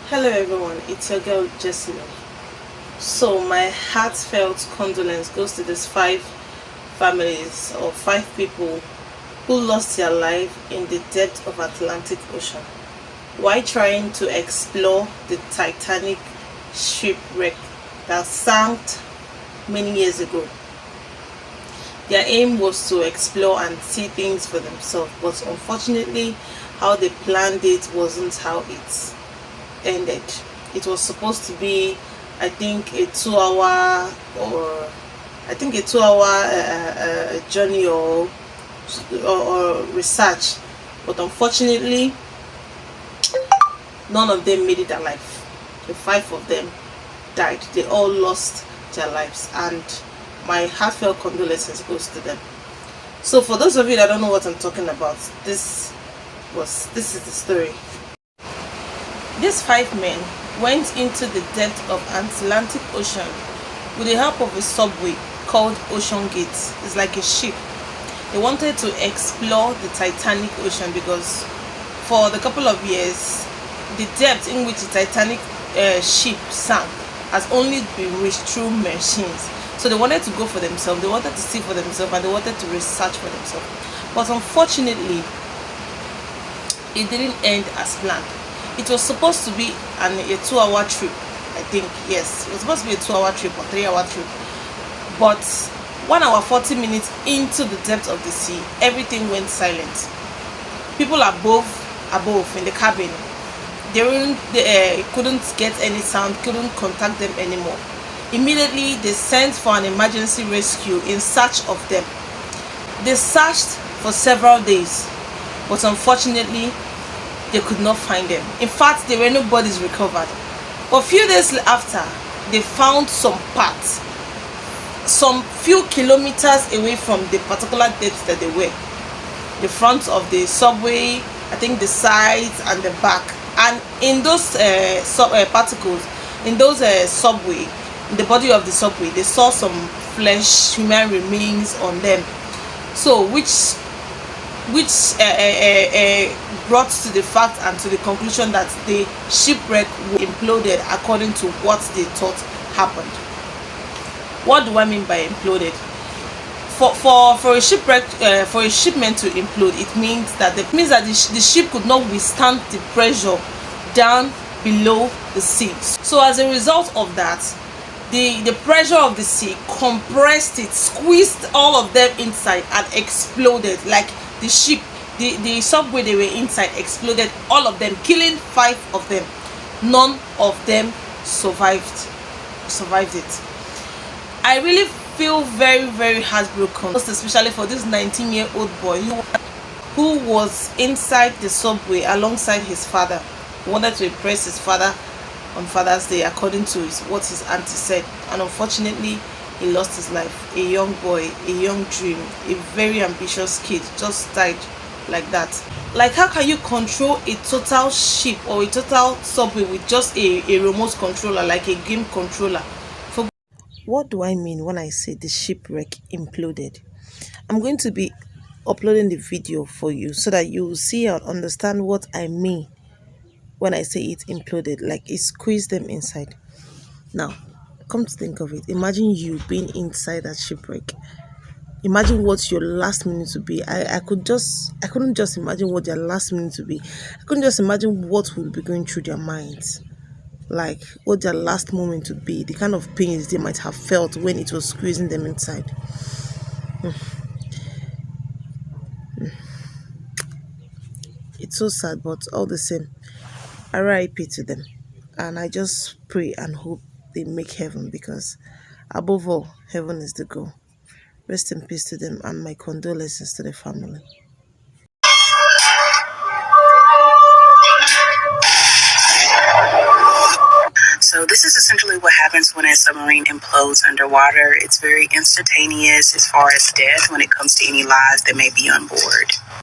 Hello everyone, it's your girl Jessie. So my heartfelt condolence goes to these five families or five people who lost their life in the depth of Atlantic Ocean while trying to explore the Titanic shipwreck that sank many years ago. Their aim was to explore and see things for themselves, but unfortunately how they planned it wasn't how it ended. It was supposed to be, I think, a 2 hour or a 2 hour journey or research, but unfortunately, none of them made it alive. The five of them died. They all lost their lives, and my heartfelt condolences goes to them. So, for those of you that don't know what I'm talking about, this is the story. These five men went into the depth of Atlantic Ocean with the help of a subway called Ocean Gate. It's like a ship. They wanted to explore the Titanic Ocean because for the couple of years, the depth in which the Titanic ship sank has only been reached through machines. So they wanted to go for themselves, they wanted to see for themselves, and they wanted to research for themselves. But unfortunately, it didn't end as planned. It was supposed to be a 2 hour trip, I think. Yes, it was supposed to be a 2 hour trip or 3 hour trip. But 1 hour 40 minutes into the depth of the sea, everything went silent. People above in the cabin, they couldn't get any sound, couldn't contact them anymore. Immediately, they sent for an emergency rescue in search of them. They searched for several days, but unfortunately, they could not find them. In fact, there were no bodies recovered. But a few days after, they found some parts, some few kilometers away from the particular depth that they were. The front of the subway, I think the sides and the back. And in those particles, in those subway, in the body of the subway, they saw some flesh, human remains on them. So, which brought to the fact and to the conclusion that the shipwreck imploded according to what they thought happened. What do I mean by imploded? For a shipwreck, for a shipment to implode, it means that the ship could not withstand the pressure down below the sea. So as a result of that, the pressure of the sea compressed it, squeezed all of them inside, and exploded. Like the ship, the subway they were inside exploded, all of them, killing five of them. None of them survived it. I really feel very, very heartbroken, most especially for this 19-year-old boy who was inside the subway alongside his father. He wanted to impress his father on Father's Day, according to what his auntie said, and unfortunately he lost his life. A young boy, a young dream, a very ambitious kid just died like that. Like, how can you control a total ship or a total subway with just a remote controller, like a game controller? What do I mean when I say the shipwreck imploded? I'm going to be uploading the video for you so that you will see and understand what I mean when I say it imploded, like it squeezed them inside. Now, come to think of it, imagine you being inside that shipwreck. Imagine what your last minute would be. I couldn't just imagine what their last minute would be. I couldn't just imagine what would be going through their minds. Like what their last moment would be, the kind of pains they might have felt when it was squeezing them inside. It's so sad, but all the same, RIP to them. And I just pray and hope they make heaven, because above all, heaven is the goal. Rest in peace to them, and my condolences to the family. So this is essentially what happens when a submarine implodes underwater. It's very instantaneous as far as death when it comes to any lives that may be on board.